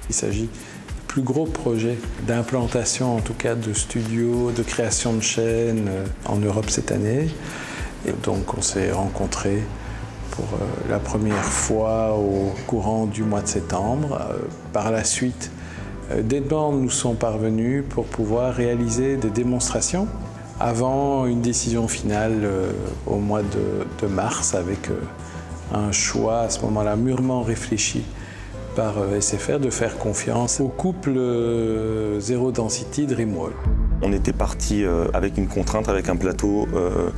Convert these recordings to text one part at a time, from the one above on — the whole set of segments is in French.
Il s'agit du plus gros projet d'implantation, en tout cas de studios, de création de chaînes en Europe cette année. Et donc on s'est rencontrés pour la première fois au courant du mois de septembre. Par la suite, des demandes nous sont parvenues pour pouvoir réaliser des démonstrations avant une décision finale au mois de mars avec un choix à ce moment-là mûrement réfléchi par SFR de faire confiance au couple Zero Density Dreamwall. On était parti avec une contrainte, avec un plateau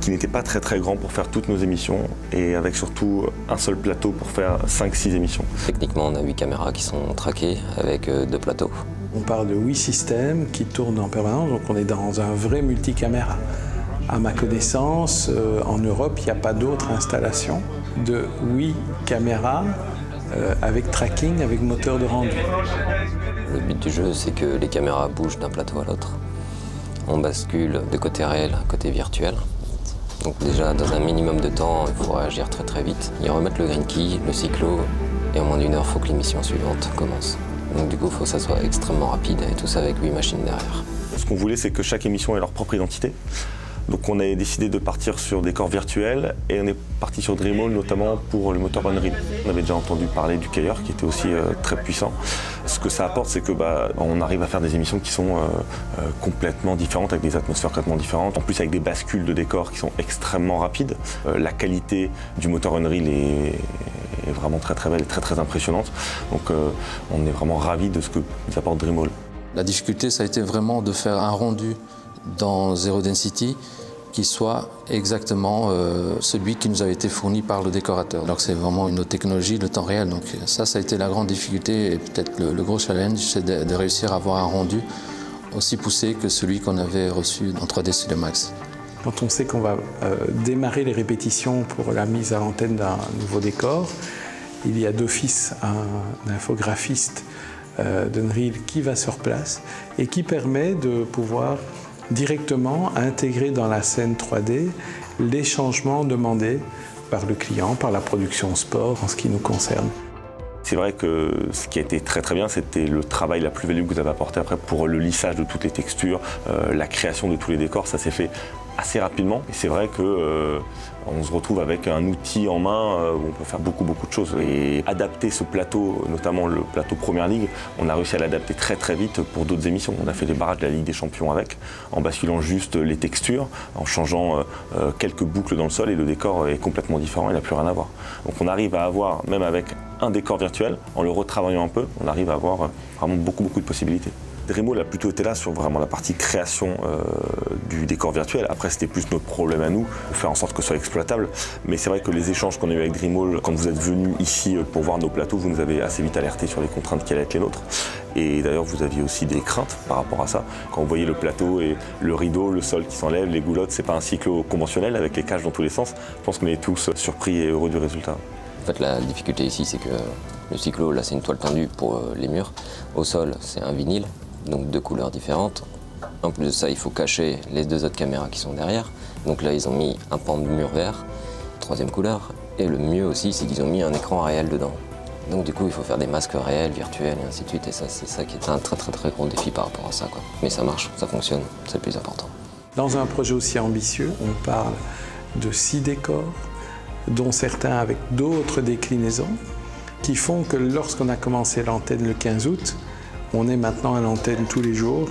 qui n'était pas très grand pour faire toutes nos émissions et avec surtout un seul plateau pour faire 5-6 émissions. Techniquement, on a 8 caméras qui sont traquées avec 2 plateaux. On parle de 8 systèmes qui tournent en permanence, donc on est dans un vrai multicaméra. À ma connaissance, en Europe, il n'y a pas d'autre installation de 8 caméras avec tracking, avec moteur de rendu. Le but du jeu, c'est que les caméras bougent d'un plateau à l'autre. On bascule de côté réel à côté virtuel. Donc déjà, dans un minimum de temps, il faut réagir très vite. Ils remettent le green key, le cyclo, et en moins d'1 heure, il faut que l'émission suivante commence. Donc du coup, il faut que ça soit extrêmement rapide, et tout ça avec 8 machines derrière. Ce qu'on voulait, c'est que chaque émission ait leur propre identité. Donc on a décidé de partir sur des corps virtuels et on est parti sur Dreamwall notamment pour le moteur Unreal. On avait déjà entendu parler du Kayor qui était aussi très puissant. Ce que ça apporte, c'est que on arrive à faire des émissions qui sont complètement différentes, avec des atmosphères complètement différentes, en plus avec des bascules de décors qui sont extrêmement rapides. La qualité du moteur Unreal est vraiment très belle et très impressionnante. Donc on est vraiment ravis de ce que nous apporte Dreamwall. La difficulté, ça a été vraiment de faire un rendu dans Zero Density qui soit exactement celui qui nous avait été fourni par le décorateur. Donc c'est vraiment une autre technologie, le temps réel. Donc ça a été la grande difficulté et peut-être le gros challenge, c'est de réussir à avoir un rendu aussi poussé que celui qu'on avait reçu en 3D Studio-Max. Quand on sait qu'on va démarrer les répétitions pour la mise à l'antenne d'un nouveau décor, il y a d'office un infographiste d'Unreal qui va sur place et qui permet de pouvoir directement intégrer dans la scène 3D les changements demandés par le client, par la production sport en ce qui nous concerne. C'est vrai que ce qui a été très bien, c'était le travail, la plus-value que vous avez apporté après pour le lissage de toutes les textures, la création de tous les décors, ça s'est fait assez rapidement. Et c'est vrai que on se retrouve avec un outil en main où on peut faire beaucoup de choses. Et adapter ce plateau, notamment le plateau Première Ligue, on a réussi à l'adapter très vite pour d'autres émissions. On a fait les barrages de la Ligue des Champions avec, en basculant juste les textures, en changeant quelques boucles dans le sol et le décor est complètement différent, il n'a plus rien à voir. Donc on arrive à avoir, même avec un décor virtuel, en le retravaillant un peu, on arrive à avoir vraiment beaucoup de possibilités. Dreamwall a plutôt été là sur vraiment la partie création du décor virtuel. Après, c'était plus notre problème à nous, faire en sorte que ce soit exploitable. Mais c'est vrai que les échanges qu'on a eu avec Dreamwall, quand vous êtes venus ici pour voir nos plateaux, vous nous avez assez vite alerté sur les contraintes qui allaient être les nôtres. Et d'ailleurs, vous aviez aussi des craintes par rapport à ça. Quand vous voyez le plateau et le rideau, le sol qui s'enlève, les goulottes, c'est pas un cyclo conventionnel avec les cages dans tous les sens. Je pense qu'on est tous surpris et heureux du résultat. En fait, la difficulté ici, c'est que le cyclo, là, c'est une toile tendue pour les murs. Au sol, c'est un vinyle. Donc 2 couleurs différentes. En plus de ça, il faut cacher les 2 autres caméras qui sont derrière. Donc là, ils ont mis un pan de mur vert, 3e couleur. Et le mieux aussi, c'est qu'ils ont mis un écran réel dedans. Donc du coup, il faut faire des masques réels, virtuels, et ainsi de suite. Et ça, c'est ça qui est un très gros défi par rapport à ça, quoi. Mais ça marche, ça fonctionne, c'est le plus important. Dans un projet aussi ambitieux, on parle de 6 décors, dont certains avec d'autres déclinaisons, qui font que lorsqu'on a commencé l'antenne le 15 août, on est maintenant à l'antenne tous les jours,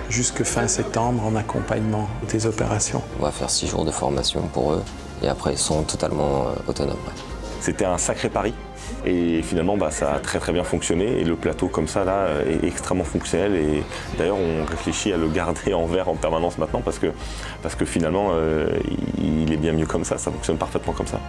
jusque fin septembre, en accompagnement des opérations. On va faire 6 jours de formation pour eux, et après ils sont totalement autonomes. C'était un sacré pari, et finalement ça a très bien fonctionné, et le plateau comme ça là est extrêmement fonctionnel, et d'ailleurs on réfléchit à le garder en vert en permanence maintenant, parce que finalement il est bien mieux comme ça fonctionne parfaitement comme ça.